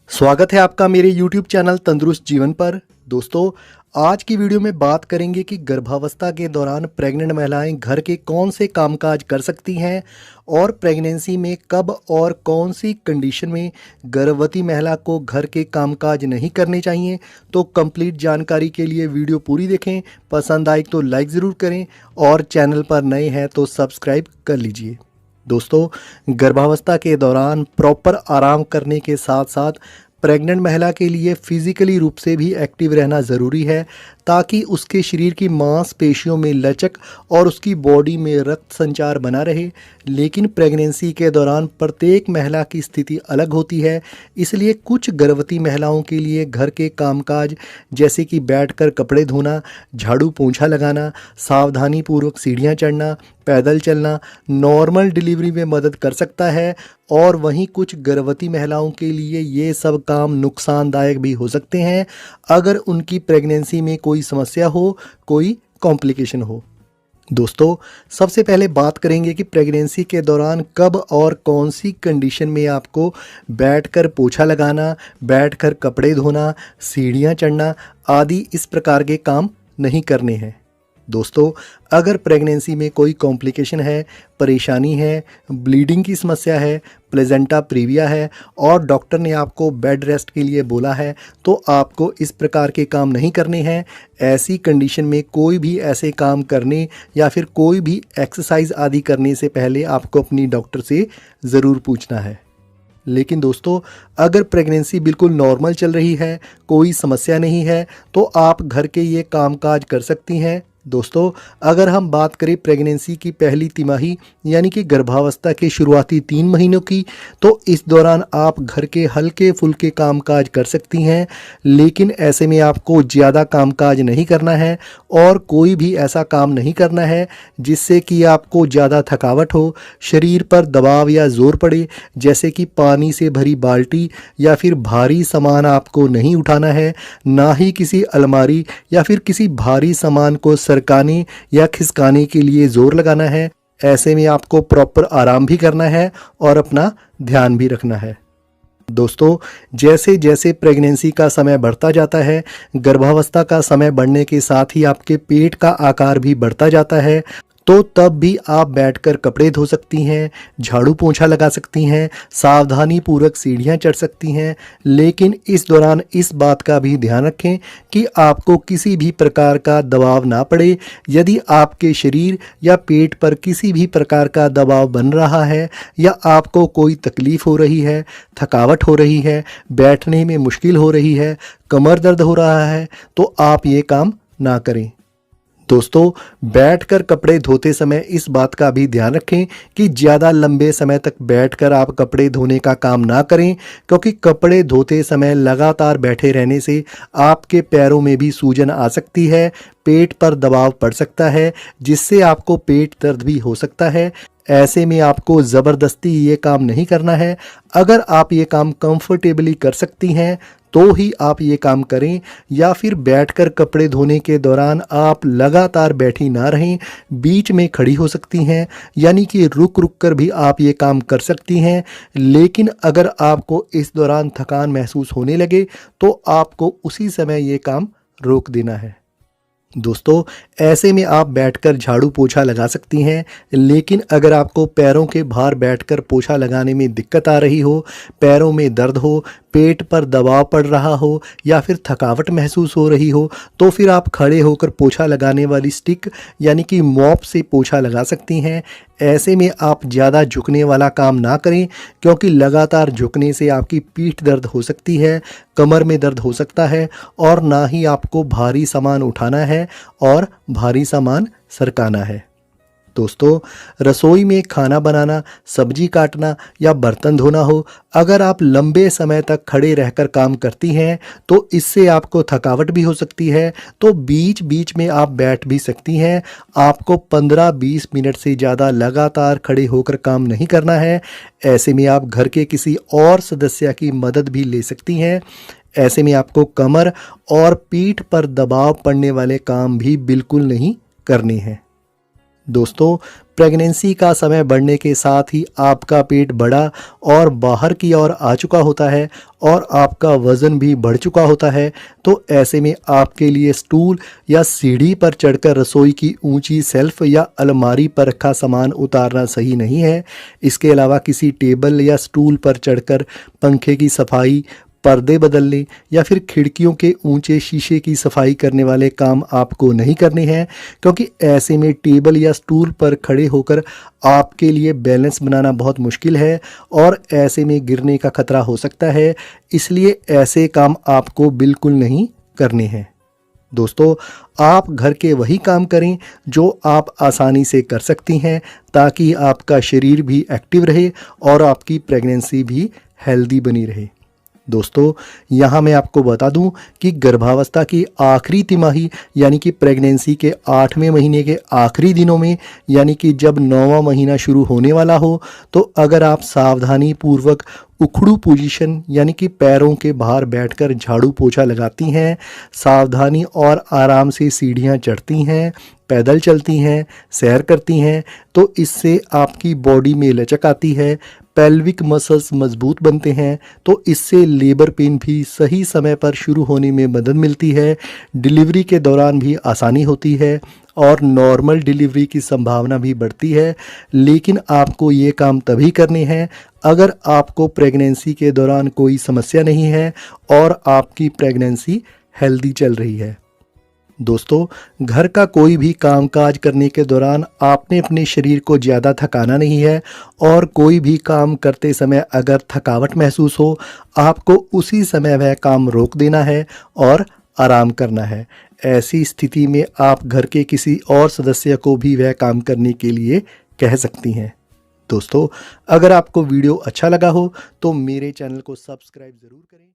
स्वागत है आपका मेरे YouTube चैनल तंदुरुस्त जीवन पर। दोस्तों, आज की वीडियो में बात करेंगे कि गर्भावस्था के दौरान प्रेग्नेंट महिलाएं घर के कौन से कामकाज कर सकती हैं और प्रेगनेंसी में कब और कौन सी कंडीशन में गर्भवती महिला को घर के कामकाज नहीं करने चाहिए। तो कंप्लीट जानकारी के लिए वीडियो पूरी देखें। पसंद आए तो लाइक ज़रूर करें और चैनल पर नए हैं तो सब्सक्राइब कर लीजिए। दोस्तों, गर्भावस्था के दौरान प्रॉपर आराम करने के साथ साथ प्रेग्नेंट महिला के लिए फिजिकली रूप से भी एक्टिव रहना ज़रूरी है, ताकि उसके शरीर की मांसपेशियों में लचक और उसकी बॉडी में रक्त संचार बना रहे। लेकिन प्रेगनेंसी के दौरान प्रत्येक महिला की स्थिति अलग होती है, इसलिए कुछ गर्भवती महिलाओं के लिए घर के कामकाज जैसे कि बैठकर कपड़े धोना, झाड़ू पोंछा लगाना, सावधानीपूर्वक सीढ़ियाँ चढ़ना, पैदल चलना नॉर्मल डिलीवरी में मदद कर सकता है। और वहीं कुछ गर्भवती महिलाओं के लिए ये सब काम नुकसानदायक भी हो सकते हैं अगर उनकी प्रेगनेंसी में कोई समस्या हो, कोई कॉम्प्लिकेशन हो। दोस्तों, सबसे पहले बात करेंगे कि प्रेगनेंसी के दौरान कब और कौन सी कंडीशन में आपको बैठकर पोछा लगाना, बैठकर कपड़े धोना, सीढ़ियाँ चढ़ना आदि इस प्रकार के काम नहीं करने हैं। दोस्तों, अगर प्रेगनेंसी में कोई कॉम्प्लिकेशन है, परेशानी है, ब्लीडिंग की समस्या है, प्लेजेंटा प्रीविया है और डॉक्टर ने आपको बेड रेस्ट के लिए बोला है, तो आपको इस प्रकार के काम नहीं करने हैं। ऐसी कंडीशन में कोई भी ऐसे काम करने या फिर कोई भी एक्सरसाइज आदि करने से पहले आपको अपनी डॉक्टर से ज़रूर पूछना है। लेकिन दोस्तों, अगर प्रेगनेंसी बिल्कुल नॉर्मल चल रही है, कोई समस्या नहीं है, तो आप घर के ये कामकाज कर सकती हैं। दोस्तों, अगर हम बात करें प्रेगनेंसी की पहली तिमाही यानी कि गर्भावस्था के शुरुआती 3 महीनों की, तो इस दौरान आप घर के हल्के फुल्के कामकाज कर सकती हैं। लेकिन ऐसे में आपको ज़्यादा कामकाज नहीं करना है और कोई भी ऐसा काम नहीं करना है जिससे कि आपको ज़्यादा थकावट हो, शरीर पर दबाव या ज़ोर पड़े, जैसे कि पानी से भरी बाल्टी या फिर भारी सामान आपको नहीं उठाना है। ना ही किसी अलमारी या फिर किसी भारी सामान को सरकाने या खिसकाने के लिए जोर लगाना है। ऐसे में आपको प्रॉपर आराम भी करना है और अपना ध्यान भी रखना है। दोस्तों, जैसे जैसे प्रेगनेंसी का समय बढ़ता जाता है, गर्भावस्था का समय बढ़ने के साथ ही आपके पेट का आकार भी बढ़ता जाता है, तो तब भी आप बैठकर कपड़े धो सकती हैं, झाड़ू पोंछा लगा सकती हैं, सावधानीपूर्वक सीढ़ियाँ चढ़ सकती हैं। लेकिन इस दौरान इस बात का भी ध्यान रखें कि आपको किसी भी प्रकार का दबाव ना पड़े। यदि आपके शरीर या पेट पर किसी भी प्रकार का दबाव बन रहा है या आपको कोई तकलीफ़ हो रही है, थकावट हो रही है, बैठने में मुश्किल हो रही है, कमर दर्द हो रहा है, तो आप ये काम ना करें। दोस्तों, बैठकर कपड़े धोते समय इस बात का भी ध्यान रखें कि ज़्यादा लंबे समय तक बैठकर आप कपड़े धोने का काम ना करें, क्योंकि कपड़े धोते समय लगातार बैठे रहने से आपके पैरों में भी सूजन आ सकती है, पेट पर दबाव पड़ सकता है, जिससे आपको पेट दर्द भी हो सकता है। ऐसे में आपको ज़बरदस्ती ये काम नहीं करना है। अगर आप ये काम कंफर्टेबली कर सकती हैं तो ही आप ये काम करें, या फिर बैठकर कपड़े धोने के दौरान आप लगातार बैठी ना रहें, बीच में खड़ी हो सकती हैं, यानी कि रुक रुक कर भी आप ये काम कर सकती हैं। लेकिन अगर आपको इस दौरान थकान महसूस होने लगे तो आपको उसी समय ये काम रोक देना है। दोस्तों, ऐसे में आप बैठकर झाड़ू पोछा लगा सकती हैं। लेकिन अगर आपको पैरों के भार बैठकर पोछा लगाने में दिक्कत आ रही हो, पैरों में दर्द हो, पेट पर दबाव पड़ रहा हो या फिर थकावट महसूस हो रही हो, तो फिर आप खड़े होकर पोछा लगाने वाली स्टिक यानी कि मॉप से पोछा लगा सकती हैं। ऐसे में आप ज़्यादा झुकने वाला काम ना करें, क्योंकि लगातार झुकने से आपकी पीठ दर्द हो सकती है, कमर में दर्द हो सकता है और ना ही आपको भारी सामान उठाना है और भारी सामान सरकाना है। दोस्तों, रसोई में खाना बनाना, सब्जी काटना या बर्तन धोना हो, अगर आप लंबे समय तक खड़े रहकर काम करती हैं तो इससे आपको थकावट भी हो सकती है, तो बीच बीच में आप बैठ भी सकती हैं। आपको 15-20 मिनट से ज़्यादा लगातार खड़े होकर काम नहीं करना है। ऐसे में आप घर के किसी और सदस्य की मदद भी ले सकती हैं। ऐसे में आपको कमर और पीठ पर दबाव पड़ने वाले काम भी बिल्कुल नहीं करने हैं। दोस्तों, प्रेगनेंसी का समय बढ़ने के साथ ही आपका पेट बड़ा और बाहर की ओर आ चुका होता है और आपका वज़न भी बढ़ चुका होता है। तो ऐसे में आपके लिए स्टूल या सीढ़ी पर चढ़कर रसोई की ऊंची शेल्फ या अलमारी पर रखा सामान उतारना सही नहीं है। इसके अलावा किसी टेबल या स्टूल पर चढ़कर पंखे की सफाई, पर्दे बदलने या फिर खिड़कियों के ऊंचे शीशे की सफाई करने वाले काम आपको नहीं करने हैं, क्योंकि ऐसे में टेबल या स्टूल पर खड़े होकर आपके लिए बैलेंस बनाना बहुत मुश्किल है और ऐसे में गिरने का खतरा हो सकता है। इसलिए ऐसे काम आपको बिल्कुल नहीं करने हैं। दोस्तों, आप घर के वही काम करें जो आप आसानी से कर सकती हैं, ताकि आपका शरीर भी एक्टिव रहे और आपकी प्रेगनेंसी भी हेल्दी बनी रहे। दोस्तों, यहाँ मैं आपको बता दूं कि गर्भावस्था की आखिरी तिमाही यानी कि प्रेगनेंसी के 8वें महीने के आखिरी दिनों में, यानी कि जब 9वां महीना शुरू होने वाला हो, तो अगर आप सावधानी पूर्वक उखड़ू पोजीशन यानी कि पैरों के बाहर बैठकर झाड़ू पोछा लगाती हैं, सावधानी और आराम से सीढ़ियाँ चढ़ती हैं, पैदल चलती हैं, सैर करती हैं, तो इससे आपकी बॉडी में लचक आती है, पेल्विक मसल्स मजबूत बनते हैं, तो इससे लेबर पेन भी सही समय पर शुरू होने में मदद मिलती है, डिलीवरी के दौरान भी आसानी होती है और नॉर्मल डिलीवरी की संभावना भी बढ़ती है। लेकिन आपको ये काम तभी करने हैं अगर आपको प्रेगनेंसी के दौरान कोई समस्या नहीं है और आपकी प्रेगनेंसी हेल्दी चल रही है। दोस्तों, घर का कोई भी कामकाज करने के दौरान आपने अपने शरीर को ज़्यादा थकाना नहीं है और कोई भी काम करते समय अगर थकावट महसूस हो, आपको उसी समय वह काम रोक देना है और आराम करना है। ऐसी स्थिति में आप घर के किसी और सदस्य को भी वह काम करने के लिए कह सकती हैं। दोस्तों, अगर आपको वीडियो अच्छा लगा हो तो मेरे चैनल को सब्सक्राइब ज़रूर करें।